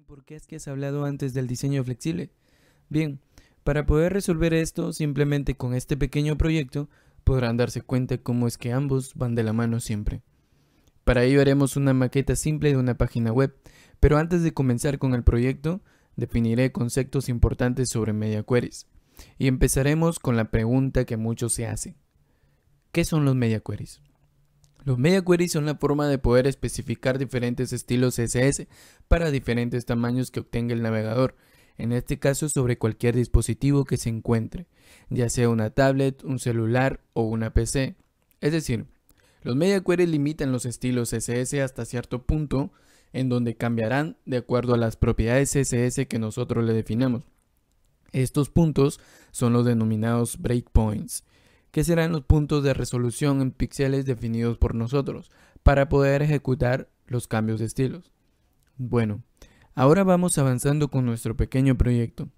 ¿Por qué es que has hablado antes del diseño flexible? Bien, para poder resolver esto, simplemente con este pequeño proyecto, podrán darse cuenta cómo es que ambos van de la mano siempre. Para ello haremos una maqueta simple de una página web, pero antes de comenzar con el proyecto, definiré conceptos importantes sobre media queries. Y empezaremos con la pregunta que muchos se hacen. ¿Qué son los media queries? Los media queries son la forma de poder especificar diferentes estilos CSS para diferentes tamaños que obtenga el navegador, en este caso sobre cualquier dispositivo que se encuentre, ya sea una tablet, un celular o una PC. Es decir, los media queries limitan los estilos CSS hasta cierto punto, en donde cambiarán de acuerdo a las propiedades CSS que nosotros le definamos. Estos puntos son los denominados breakpoints, que serán los puntos de resolución en píxeles definidos por nosotros para poder ejecutar los cambios de estilos. Bueno, ahora vamos avanzando con nuestro pequeño proyecto.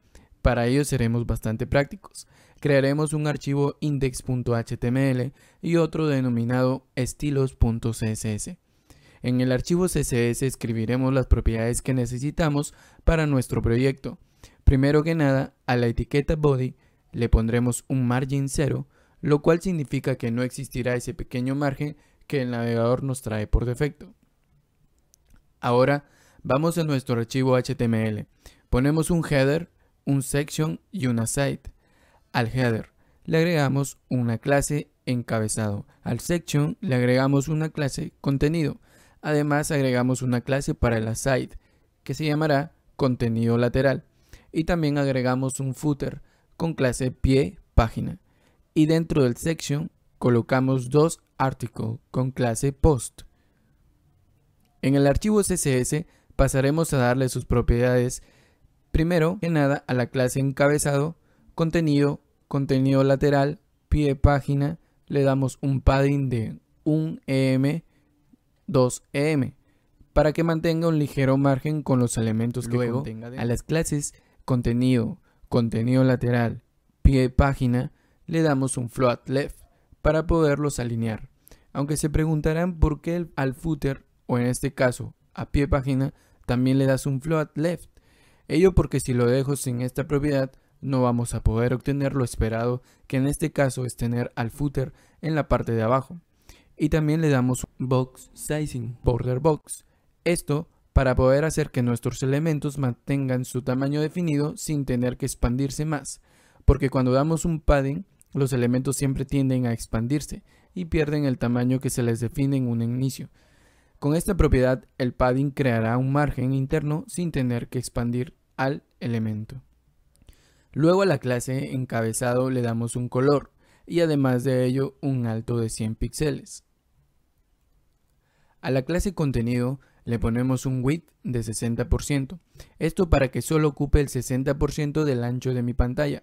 Para ello seremos bastante prácticos. Crearemos un archivo index.html y otro denominado estilos.css. En el archivo CSS escribiremos las propiedades que necesitamos para nuestro proyecto. Primero que nada, a la etiqueta body le pondremos un margin 0, lo cual significa que no existirá ese pequeño margen que el navegador nos trae por defecto. Ahora vamos a nuestro archivo HTML. Ponemos un header, un section y una site. Al header le agregamos una clase encabezado. Al section le agregamos una clase contenido. Además agregamos una clase para la site que se llamará contenido lateral. Y también agregamos un footer con clase pie página. Y dentro del section colocamos dos articles con clase post. En el archivo CSS pasaremos a darle sus propiedades, primero que nada a la clase encabezado, contenido, contenido lateral, pie página, le damos un padding de 1 EM, 2 EM, para que mantenga un ligero margen con los elementos que luego contenga. A las clases contenido, contenido lateral, pie página, le damos un float left para poderlos alinear. Aunque se preguntarán por qué al footer, o en este caso a pie página, también le das un float left. Ello porque si lo dejo sin esta propiedad, no vamos a poder obtener lo esperado, que en este caso es tener al footer en la parte de abajo. Y también le damos box sizing, border box. Esto para poder hacer que nuestros elementos mantengan su tamaño definido sin tener que expandirse más. Porque cuando damos un padding, los elementos siempre tienden a expandirse y pierden el tamaño que se les define en un inicio. Con esta propiedad, el padding creará un margen interno sin tener que expandir al elemento. Luego a la clase encabezado le damos un color y además de ello un alto de 100 píxeles. A la clase contenido le ponemos un width de 60%, esto para que solo ocupe el 60% del ancho de mi pantalla.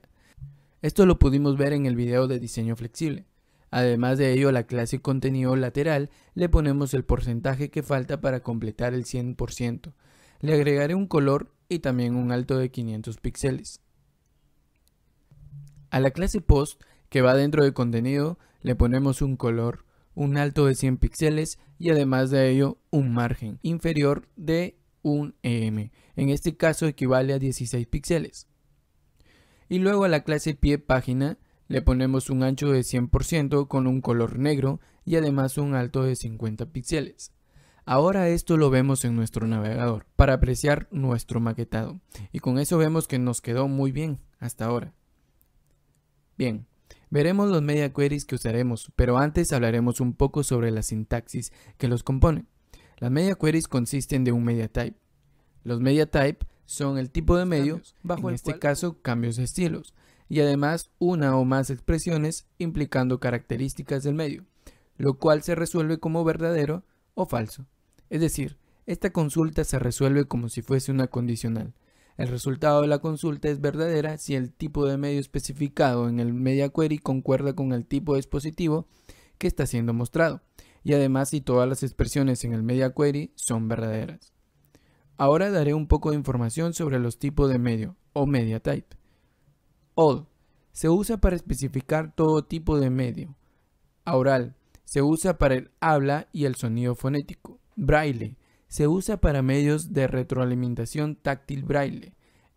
Esto lo pudimos ver en el video de diseño flexible. Además de ello, a la clase contenido lateral le ponemos el porcentaje que falta para completar el 100%. Le agregaré un color y también un alto de 500 píxeles. A la clase post, que va dentro de contenido, le ponemos un color, un alto de 100 píxeles y además de ello un margen inferior de 1 EM. En este caso equivale a 16 píxeles. Y luego a la clase pie página le ponemos un ancho de 100% con un color negro y además un alto de 50 píxeles. Ahora esto lo vemos en nuestro navegador para apreciar nuestro maquetado. Y con eso vemos que nos quedó muy bien hasta ahora. Bien, veremos los media queries que usaremos, pero antes hablaremos un poco sobre la sintaxis que los compone. Las media queries consisten de un media type. Los media type son el tipo de medio, bajo en este caso cambios de estilos, y además una o más expresiones implicando características del medio, lo cual se resuelve como verdadero o falso. Es decir, esta consulta se resuelve como si fuese una condicional. El resultado de la consulta es verdadera si el tipo de medio especificado en el media query concuerda con el tipo de dispositivo que está siendo mostrado, y además si todas las expresiones en el media query son verdaderas. Ahora daré un poco de información sobre los tipos de medio o media type. All se usa para especificar todo tipo de medio. Aural se usa para el habla y el sonido fonético. Braille se usa para medios de retroalimentación táctil braille.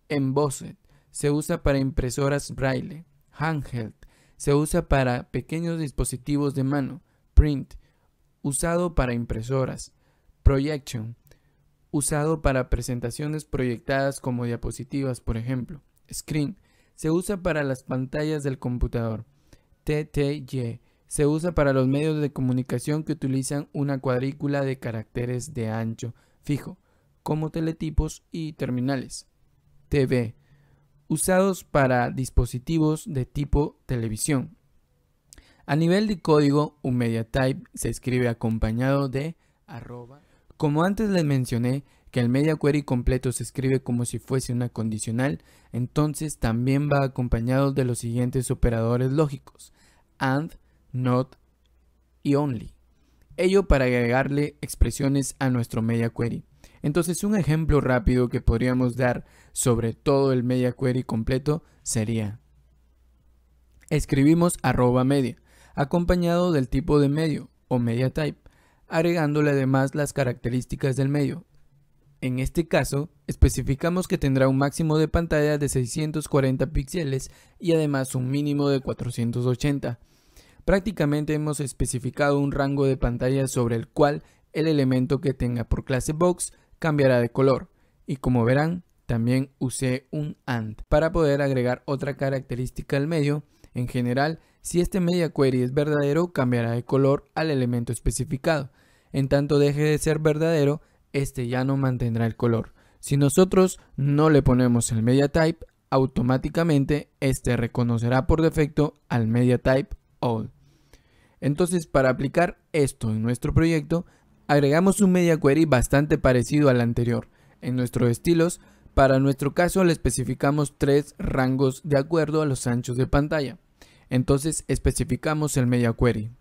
Embossed se usa para impresoras braille. Handheld se usa para pequeños dispositivos de mano. Print, usado para impresoras. Projection, usado para presentaciones proyectadas como diapositivas, por ejemplo. Screen, se usa para las pantallas del computador. TTY, se usa para los medios de comunicación que utilizan una cuadrícula de caracteres de ancho fijo, como teletipos y terminales. TV, usados para dispositivos de tipo televisión. A nivel de código, un media type se escribe acompañado de @. Como antes les mencioné que el media query completo se escribe como si fuese una condicional, entonces también va acompañado de los siguientes operadores lógicos: AND, NOT y ONLY. Ello para agregarle expresiones a nuestro media query. Entonces un ejemplo rápido que podríamos dar sobre todo el media query completo sería: escribimos @media, acompañado del tipo de medio o media type, agregándole además las características del medio. En este caso, especificamos que tendrá un máximo de pantalla de 640 píxeles y además un mínimo de 480. Prácticamente hemos especificado un rango de pantalla sobre el cual el elemento que tenga por clase box cambiará de color. Y como verán, también usé un AND para poder agregar otra característica al medio. En general, si este media query es verdadero, cambiará de color al elemento especificado. En tanto deje de ser verdadero, este ya no mantendrá el color. Si nosotros no le ponemos el media type, automáticamente este reconocerá por defecto al media type all. Entonces, para aplicar esto en nuestro proyecto, agregamos un media query bastante parecido al anterior. En nuestros estilos, para nuestro caso le especificamos 3 rangos de acuerdo a los anchos de pantalla. Entonces especificamos el media query.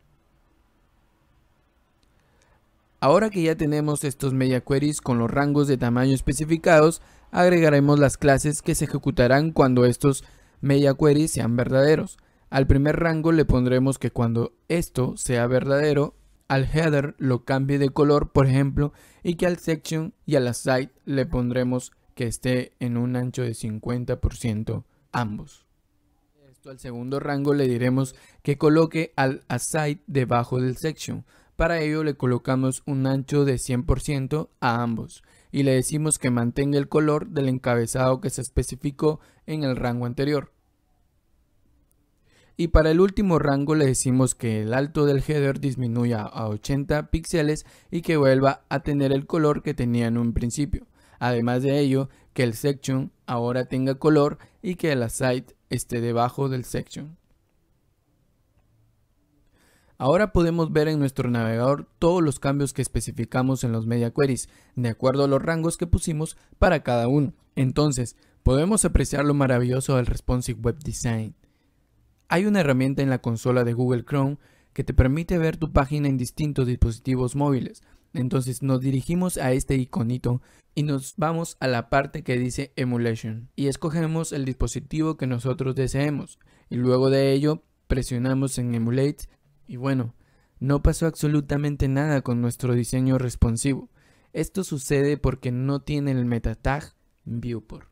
Ahora que ya tenemos estos media queries con los rangos de tamaño especificados, agregaremos las clases que se ejecutarán cuando estos media queries sean verdaderos. Al primer rango le pondremos que cuando esto sea verdadero, al header lo cambie de color, por ejemplo, y que al section y a la site le pondremos que esté en un ancho de 50% ambos. Al segundo rango le diremos que coloque al aside debajo del section. Para ello le colocamos un ancho de 100% a ambos y le decimos que mantenga el color del encabezado que se especificó en el rango anterior. Y para el último rango le decimos que el alto del header disminuya a 80 píxeles y que vuelva a tener el color que tenía en un principio. Además de ello, que el section ahora tenga color y que el aside esté debajo del section. Ahora podemos ver en nuestro navegador todos los cambios que especificamos en los media queries, de acuerdo a los rangos que pusimos para cada uno. Entonces, podemos apreciar lo maravilloso del Responsive Web Design. Hay una herramienta en la consola de Google Chrome que te permite ver tu página en distintos dispositivos móviles. Entonces nos dirigimos a este iconito y nos vamos a la parte que dice Emulation y escogemos el dispositivo que nosotros deseemos y luego de ello presionamos en Emulate y bueno, no pasó absolutamente nada con nuestro diseño responsivo. Esto sucede porque no tiene el meta tag Viewport.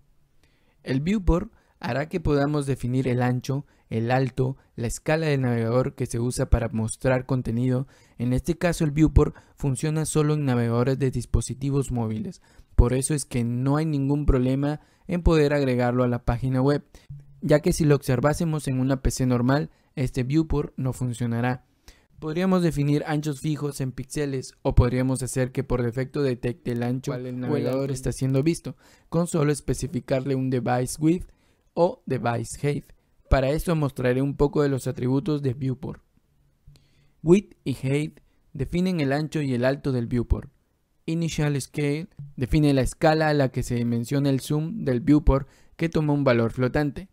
El Viewport hará que podamos definir el ancho, el alto, la escala del navegador que se usa para mostrar contenido. En este caso el Viewport funciona solo en navegadores de dispositivos móviles. Por eso es que no hay ningún problema en poder agregarlo a la página web, ya que si lo observásemos en una PC normal, este Viewport no funcionará. Podríamos definir anchos fijos en píxeles o podríamos hacer que por defecto detecte el ancho o el navegador está siendo visto, con solo especificarle un device width o device height. Para esto mostraré un poco de los atributos de Viewport. Width y height definen el ancho y el alto del Viewport. Initial Scale define la escala a la que se menciona el zoom del Viewport que toma un valor flotante.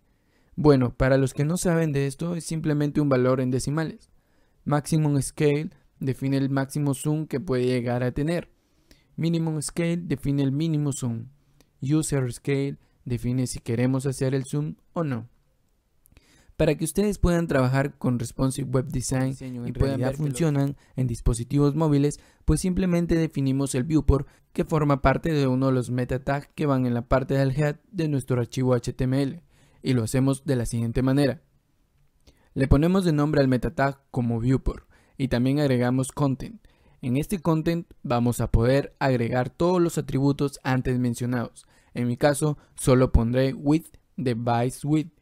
Bueno, para los que no saben de esto, es simplemente un valor en decimales. Maximum Scale define el máximo zoom que puede llegar a tener. Minimum Scale define el mínimo zoom. User Scale define si queremos hacer el zoom o no. Para que ustedes puedan trabajar con Responsive Web Design y puedan ver funcionan en dispositivos móviles, pues simplemente definimos el viewport, que forma parte de uno de los meta tags que van en la parte del head de nuestro archivo HTML, y lo hacemos de la siguiente manera. Le ponemos de nombre al meta tag como viewport y también agregamos content. En este content vamos a poder agregar todos los atributos antes mencionados. En mi caso solo pondré width device width.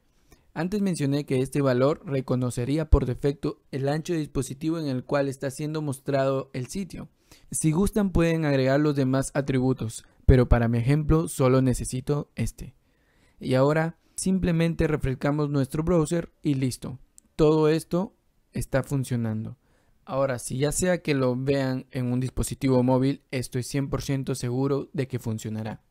Antes mencioné que este valor reconocería por defecto el ancho de dispositivo en el cual está siendo mostrado el sitio. Si gustan pueden agregar los demás atributos, pero para mi ejemplo solo necesito este. Y ahora simplemente refrescamos nuestro browser y listo. Todo esto está funcionando. Ahora, si ya sea que lo vean en un dispositivo móvil, estoy 100% seguro de que funcionará.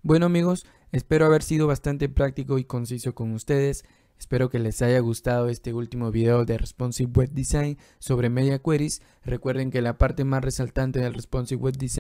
Bueno amigos, espero haber sido bastante práctico y conciso con ustedes. Espero que les haya gustado este último video de Responsive Web Design sobre Media Queries. Recuerden que la parte más resaltante del Responsive Web Design